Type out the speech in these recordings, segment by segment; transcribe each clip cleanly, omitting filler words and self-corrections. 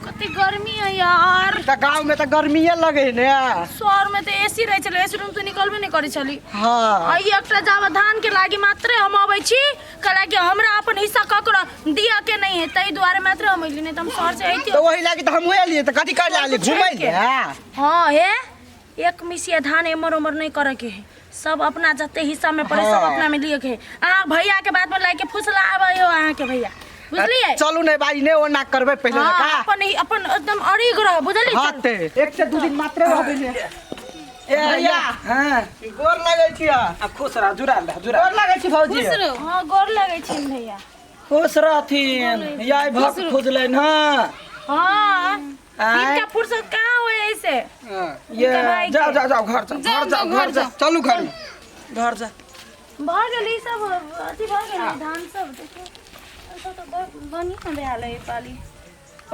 कते गर्मी है यार। त गांव में त गर्मीए लगे ने। शहर में तो एसी रहे चले, एसी रूम तो निकलबे नहीं करे चली। हां आ एकटा जावा धान के लागी मात्र हम आबै छी, कला के हमरा अपन हिस्सा ककरो दिया के नहीं है, तई द्वारे मात्र हम अइली, नहीं त हम शहर से आइती। तो वही लागी त हम एलिए त कथि कर लाली घुमै ले। हां हे एक मिसिया धान एमर उमर नहीं करे के है, सब अपना जते हिस्सा में पड़े सब अपना में लिए के है। आ भैया के बात में लाके फुसला आबै हो अहाँ के भैया, बुझलिए? चलू ने भाई ने ओ ना करबे पहले ना का अपन एकदम अड़िग रह, बुझलिए? हां ते एक से दू दिन मात्र रहबे ने। ए भैया हां गोर लागै छी। आ खुश रह, जुड़ा ले जुड़ा। गोर लागै छी भौजी। खुश रहो। हां गोर लागै छी भैया। खुश रहथिन। याय भक्त खोजलै न। हां इनका फुर्सत कहाँ हुए ऐसे? ये जाओ जाओ जाओ घर जा चलू घर जा। भर गेली सब अथी भर गेली धान सब, देखो ऐसा तो बनी न बेहाले पाली।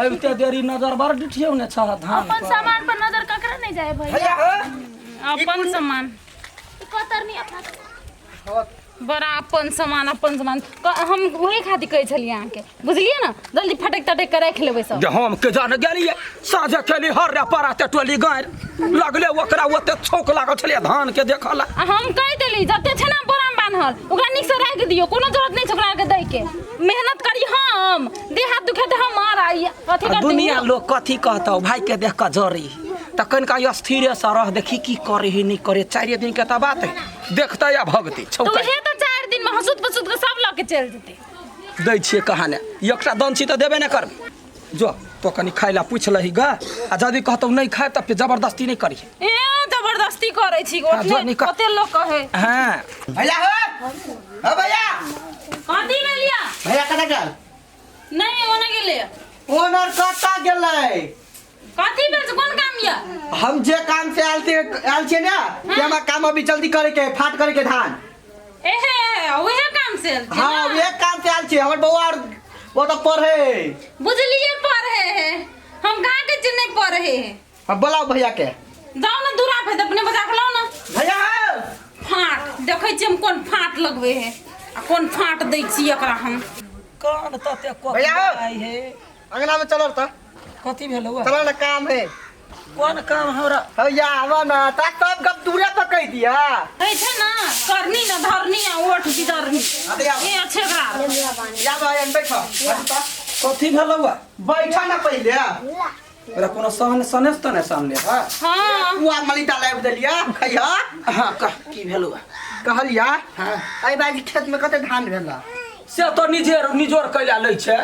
अब ते देरी नजर बार डिठियो ने छ धान अपन सामान पर नजर ककरा नहीं जाए भैया। अपन सामान कतरनी अपना बड़ा अपन सामान हम वही खातिर कहै छलिए अहाँ के, बुझलिए ना? जल्दी फटक तटक के राख लेबै सब। हम के जान गेलिए साझे केली हर रे पारा ते टोली गायर लगले ओकरा ओते छोक लागल छलिए धान के देखला। हम कहि देली जते छै ना बोराम बान्हल ओकरा निक से राख दियो, कोनो जरूरत नहीं छै ओकरा के दै के। मेहनत करी हम, देह हाथ दुखे त हम मार आई कथि करती। दुनिया लोग कथि कहतौ भाई के देख के जरी त कनका स्थिर से रह, देखी की करे ही नहीं करे। 4 दिन के त बात है, देखते या भगती तो छौका हे तो 4 दिन में हसुत पसुत के सब ल के चल जेते। दै छिए कहाने एकटा दंची त देबे न कर। जो तो कनी खाइला पूछ लही गा, आ जदी कहतौ नहीं खाए त फिर जबरदस्ती नहीं करी। ए जबरदस्ती करे छी कते लोग कहे। हां भैया हो भैया कथि में लिया भैया कता गेल? नहीं ओने गेले। ओनर कता गेलै? कथि में कोन काम या? हम जे काम से आल छे ना कि हमरा काम अभी जल्दी करे के फाट करे के धान। एहे ओहे काम से आल छी। हां वे काम से आल छे। हमर बउआ वो तो पढ़े, बुझलिए पढ़े है, हम कहां के चिन्ह नहीं पढ़े है। अब बुलाओ भैया के। जाओ ना दूरा पे अपने बजा के लाओ ना। भैया फाट देखै छी हम कोन फाट लगबे है आ कोन फाट दै छी एकरा हम। कान तते को भैया आई है अंगना में चलो त कथि भेलौ? चलो ना काम है। कोन काम हमरा? भैया आवा ना ता सब गप दूरे पर कह दिया। है छै ना करनी ना धरनी आ ओठ बिदरनी ए अच्छे करा। या भाई बैठो कथि भेलौ? बैठा ना पहले। अरे कोनो सहन सनेस तने सामने हां हां पुआ मलिटा लाब देलिया खैया। हां कह की भेलौ? कहलिया हां आई बाजी खेत में कते धान भेला से तो निजोर कैला लै छै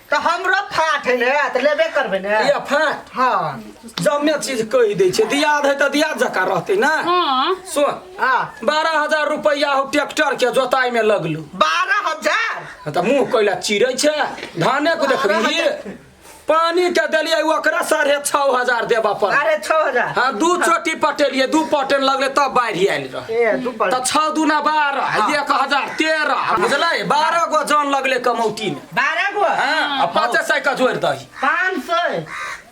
त हमरो फाट है ने त लेबे करबे ने। ये फाट हां जम्मे चीज कहि दै छै, दियाद है त दियाद जका रहतै ना। हां सुन हां 12,000 रुपया हो ट्रैक्टर के जोताई में लगलू। 12,000 त मुंह कैला चिरै छै धाने को देखबी। पानी के देलिए ओकरा 6,500 देबा पर। अरे 6,000 हां 2 चोटी पटेलिए, 2 पटन लगले तब बाढ़ि आइल रह। ए दू पर त 6 दूना 12 1,013 बुझलै? 12 गो जन लगले कमौटी में। 12 गो हां 500 का जोड़ दही 500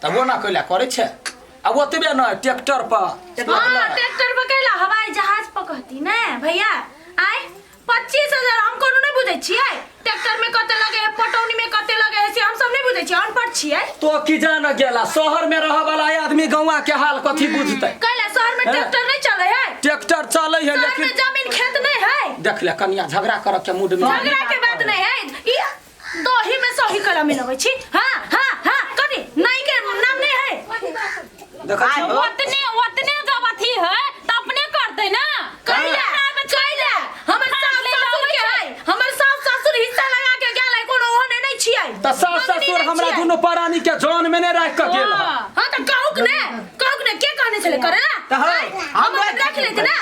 तब ओना कैला करे छै। अब ओतबे न ट्रैक्टर पर हां ट्रैक्टर पर कैला हवाई जहाज पर कहती ना भैया। आय 25,000 हम कोनो नहीं बुझै छियै। ट्रैक्टर में कते लगे है, पटौनी में कते लगे है से हम सब नहीं बुझै छियै, अनपढ़ छियै। तो की जान गेला शहर में रह वाला आदमी गौवा के हाल कथी बुझतै? कैला शहर में ट्रैक्टर नहीं चले है, ट्रैक्टर चले है शहर लेकिन में जमीन खेत नहीं है। देख ले कनिया झगड़ा करब के मूड में। झगड़ा के बात नहीं है, ई दही में सही कला मिलबै छी। हां हां हां कथि नहीं के नाम नहीं है। देखा ओतने जब अथी है त अपने करते ना। कैला हमर सास ससुर के है, हमर सास ससुर हिस्सा लगा के गेलै, कोनो ओहने नहीं छियै। त सास ससुर हमरा दुनु परानी के जान में ने राख के गेल। हां त कहूक ने के कहने छले करे ना त हम रख लेते ना।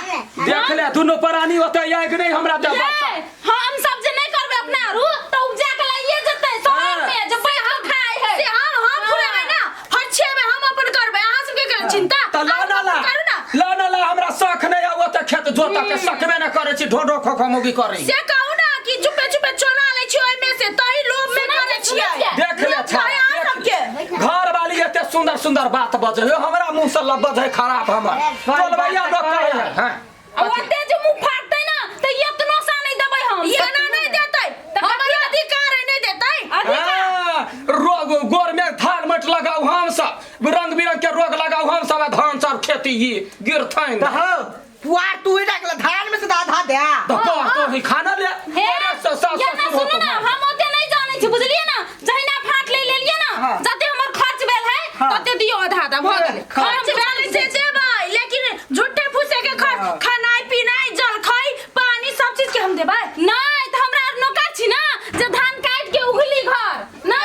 देख ले दुनु परानी ओते आइग नहीं हमरा दे। हम सब जे नहीं करबे अपना आरू त उपजा के लाइए जते शहर में जब हम खाए है से हम फुरेबै ना फछे में हम अपन करबै, अहाँ सबके के चिंता। त ला हमरा शौक नहीं आवो त खेत जोता के सकबे न करे छी, ढोढो खोखमुगी करे से कहू ना कि चुपे चुपे चोरा ले छी ओइ में से तही लोभ में करे छियै। देख ले सबके घर वाली एते सुंदर सुंदर बात बजे हमरा मुंह से लब्बज है खराब हमर बोलबैया लोग कहे है। अब ओते जो मुंह फाटतै ना त इतना सा नहीं देबै हम। ये ना नहीं देतै, हमर अधिकार है नहीं देतै। रोग गोर में धान मट सब धान चार खेती ये गिरथैन तो हो पुआर तू ही रख ले धान में से आधा दे तो तो ही खाना ले हे अरे या ना सुनो ना हम ओते नहीं जाने छी बुझलिए ना जहिना फाट ले लेलिए ना हाँ। जते हमर खर्च भेल है हाँ। तते दियो आधा आधा भ गेल खर्च वाले से देबै लेकिन झूठे फूसे के हाँ। खानाई पिनाई जलखई पानी सब चीज के हम देबै नहीं त हमरा नौकर छी ना जे धान काट के उगली घर ना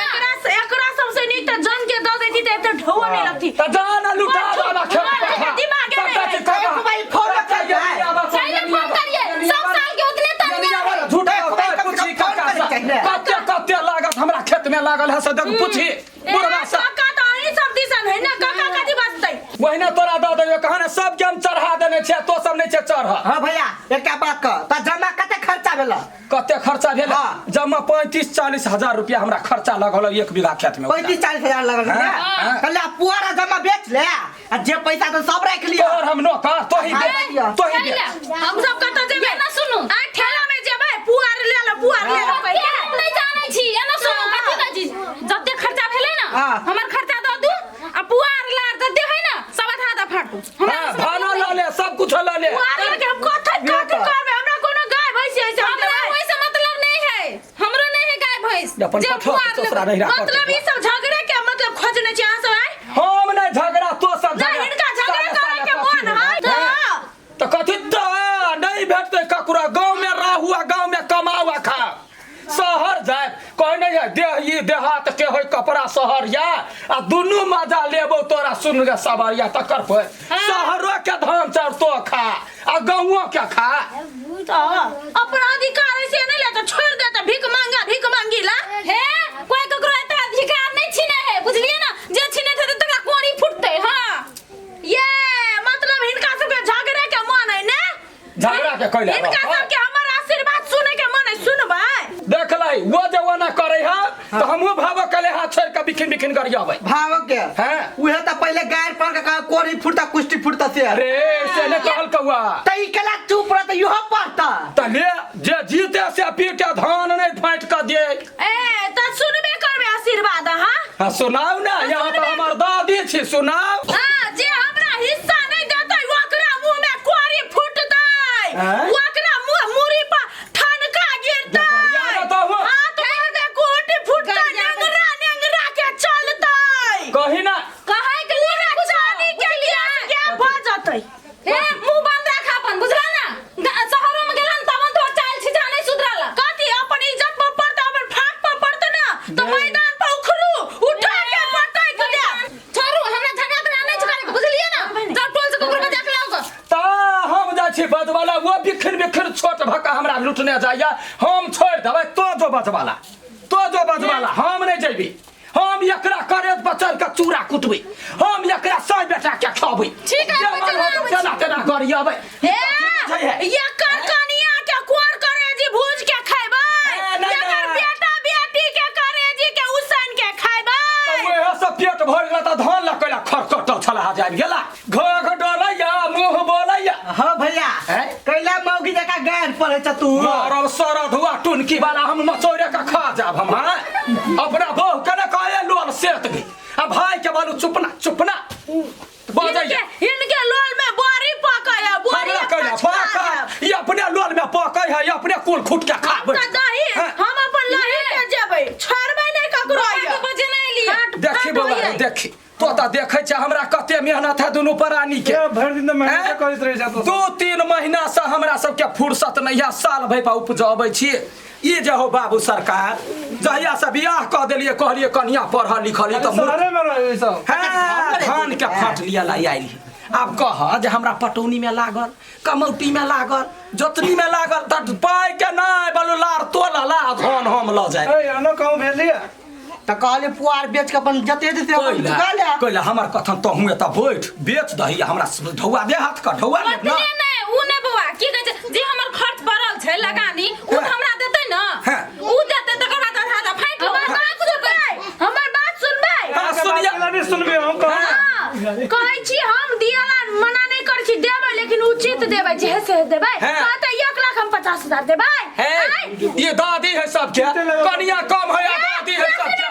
एकरा सबसे नीक त जन के दऽ देती त एते ढौआ नहीं लगती तो जाना लुटा जाना तुम्हारे दिमाग में नहीं है। भाई फोन कर दे चाहिए फोन करिए सब साल के उतने तन झूठे पूछी कते कते लागत हमरा खेत में लागल है से देख पूछी बुढ़वा से काका तो ही सब दिसन है ना काका कथी बचतै वहीने तोरा दऽ देबे कहने सब के हम चढ़ा देने छै तो सब नहीं छै चढ़ हां भैया एकटा बात कह त जमा कते खर्चा भेल कते खर्चा भेल हाँ। जमा 35-40 हजार रुपया हमरा खर्चा लगल 1 बीघा खेत में 35-40 हजार लगल है हाँ। कहले पुआरा जमा बेच ले आ जे पैसा तो सब रख लियो और हम नौकर तो ही दे तो ही दे हम सब कत जेबै ना सुनू आ ठेला में जेबै पुआर ले लो पैसा नहीं जाने छी एना सुनू कथि कहै छी जते खर्चा भेलै ना हाँ। हमर खर्चा दऽ दू आ पुआर लार जते है ना सब आधा आधा फाटू हां भानो ल ले सब कुछ ल ले पुआर लेके हम कथि करबै हमरा कोनो गाय भैंस है से हम हमरा देबै वैसे मतलब नहीं है हमरो नहीं है गाय भैंस अपन जे पठो पुआर ससुरा नहीं रख मतलब ई सब झगड़े के मतलब खोजने छी अहाँ सब आइ हम नहीं झगड़ा तो सब ना इनका झगड़ा करे के मन है तो कथि तो नहीं भेटते ककरा गांव में रहुआ गांव में कमावा खा शहर जाए कोई नहीं है देही देहात के होय कपड़ा शहर या आ दुनू मजा लेबो तोरा सुन गे सवारिया तकर पे शहरो के धान चार तो खा आ गांवो के खा तो अपना अधिकार से नहीं ले तो छोड़ दे तो भीख मांगी ला हे कोई ककरो एते अधिकार नहीं छीने है बुझलिए ना जे छीने थे तकरा कोड़ी फुटते हां ये मतलब इनका सबके झगड़े के मन है ना झगड़ा के कैले इनका सबके हमर आशीर्वाद सुने के मन है सुनबै देख लाई वो जवाना करे है तो हमहु भाव कले हाथ छोड़ के बिखिन बिखिन गरियाबै भाव के हैं उहे त पहले गायर पर के कहा कोरी फुटता कुष्टी फुटता से अरे से ने कहल कौआ तई केला चुप रह त यो पड़ता तले जे जीते से पीटे धान नहीं फाट के दे ए त सुनबे करबे आशीर्वाद हां सुनाओ ना यहाँ तो हमार दादी छी सुनाओ हां जे हमरा हिस्सा नहीं देतै ओकरा मुंह में कोरी फुटतै हैं? ओकरा मुंह मुरी पर ठनका गिरतै बढ़िया बताओ। हाथ में कोटी फुटतै नेंगरा के चलतै कही ना कहाय के लिए कुछ जानी के लिए क्या भ जतै हे मुंह बंद रख अपन बुझला ना शहरों में गेलन तवन तो चाल छी जाने सुधराला कथी अपन इज्जत पर पड़ता अपन फाट पर पड़ता ना तो मैदान पर उखरू उठा के पड़तै कदे छोरू हमरा झगड़ा नहीं करे बुझलिए ना जब टोल से ककरो के देख लाओ ता हम जा छी बजवाला वो बिखिर बिखिर छोट भक्का हमरा लुटने जाइया हम छोड़ देबै तो जो बजवाला हम नहीं जेबी हम एकरा करे बचल के चूड़ा कुटबै हम एकरा सह बेटा के खबै ठीक है, जना तना गरियाबै हे ये कनिया के कोर करेजी भूज के खैबै एकर बेटा बेटी के करेजी के उसन के खैबै ओहे सब पेट भर गेला त धान लकैला खरकट छला जाब गेला घोघ डोलैया मुंह बोलैया हां भैया हैं? कैला मौगी जका गायर पर है तू मारब सरद हुआ टुनकी वाला हम मचौरे का खा जाब हम हैं? अपना बहू के न कहे लोल सेत गई अब भाई के बोलू चुपना बजाइए इनके लोल में बोरी पकाया बोरी हमरा कहला पाका ये अपने लोल में पकै है ये अपने कुल खुट के खाबै दही हम अपन लही के जेबै छोड़बै नहीं ककरो के बजे नहीं लिए देखी बाबा देखी तोता देखे छ हमरा कते मेहनत है दुनू प्राणी के भर दिन मेहनत करैत रहे छ 2-3 महीना से हमरा सबके फुर्सत नहीं है साल भर पर उपजबै छी ई जे हो बाबू सरकार जहिया से बियाह क देलिए कहलिए कन्या पढ़ल लिखल त शहरे में रहे सब धान के फट लिया लाई आइली अब कह जे हमरा पटौनी में लागल कमौटी में लागल जोतनी में लागल त पाई के नहीं बोलू लार तोला ला धान हम ल जाए ए अनो कहूं भेलिए त कहले पुआर बेच के अपन जते देते अपन चुका ले कहला हमर कथन तो हुए त बैठ बेच दही हमरा ढौआ दे हाथ का ढौआ ले ना नहीं उ ने बउआ की कहै छै जे हमर खर्च पड़ल छै लगानी उ हाँ। हमरा देतै न हाँ। उ देतै तकर बाद आधा आधा फाइट हमर बात सुनबै हाँ, सुनिया नहीं सुनबे हम कह कहै छी हम दियाला मना नहीं करै छी देबै लेकिन उचित देबै जे से देबै हाँ। कहतै 1,50,000 देबै है ये दादी है सबके कनिया कम है या दादी है सबके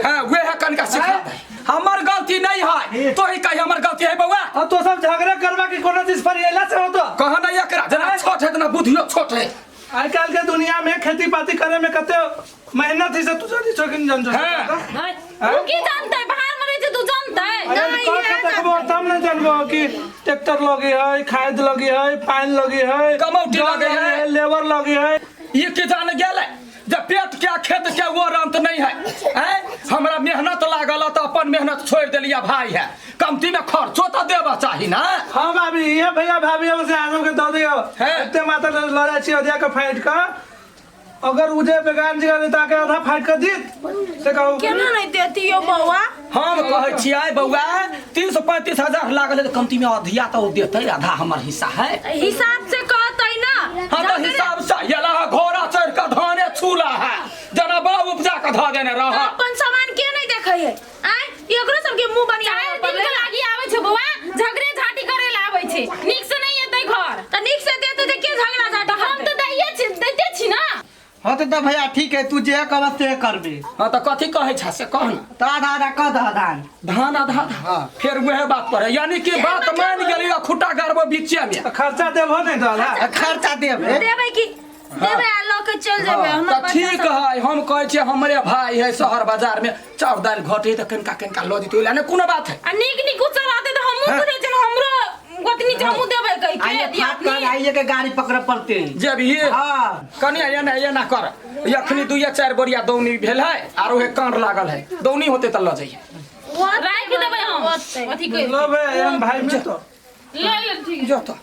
हाँ वे है कनका सिखा दे हमर गलती नहीं है तो ही कही हमर गलती है बउआ और तो सब झगड़ा करवा की कोनो चीज पर एला से हो तो कह नहीं एकरा जना छोट है तना बुधियो छोट है आज कल के दुनिया में खेती पाती करे में कते मेहनत ही से तू जानी छोकिन जन जो तू की जानता है बाहर में रहे तू जानता है देखबो तब न जानबो कि ट्रैक्टर लगी है खाद लगी है पानी लगी है कमौटी लगे है लेबर लगी है ये के जान गेले जब पेट क्या खेत क्या वो रंत नहीं है हैं हमरा मेहनत लागल तो अपन मेहनत छोड़ देलिया भाई है कमती में खर्चो तो देबा चाहिए ना हाँ भाभी ये भैया भाभी हमसे आदम के दो दियो इतने माता लड़ा छी अधिया का फाइट का अगर उजे बेगान जी का ताके आधा फाइट कर दी से कहू केना नहीं देती हो बउआ हम कहै छियै बउआ 335,000 लागल है तो कमती में अधिया तो देते आधा हमर हिस्सा है हिसाब से कहतै ना हाँ तो हिसाब से येला घोड़ा चढ़ के धाने छूला है जना बा उपजा के धा देने रह अपन सामान के नहीं देखै है आय एकरो सबके मुंह बनिया चार दिन के लागी आवे छै बउआ झगड़े झाटी करे ला आवे छै नीक से नहीं एतै घर त नीक से देते त के झगड़ा झाटा हम तो दैते छी ना हाँ तो भैया ठीक है तू जे कहब से करबे हाँ तो कथी कहै छ से कह ना तो आधा आधा कह दह धान धान आधा हाँ। फिर वह बात पर है यानी कि बात मान गेली खुट्टा गाड़बो बीचे में खर्चा देबो नहीं तो आधा खर्चा देबे देबै की देबै आ ल के चल जेबै तो हमर ठीक है हम कहै छियै हमरे भाई है शहर बाजार में चाउर दाल घटे तो कनका कनका लो दी तो लाने कोनो बात है आ नीक उचल आते तो हमहु बुझे छै हमरो गोतनी हमहु देबै कहि के आइए दिया फाट कर आइए के गाड़ी पकड़ पड़ते जब ये हाँ कनिया ये ना कर यखनी 2-4 बोरिया दौनी भेल है आरो एक कांड लागल है दौनी होते त ल जाइए राख देबै हम अथी कहि लो बे हम भाई में तो ले ठीक जो तो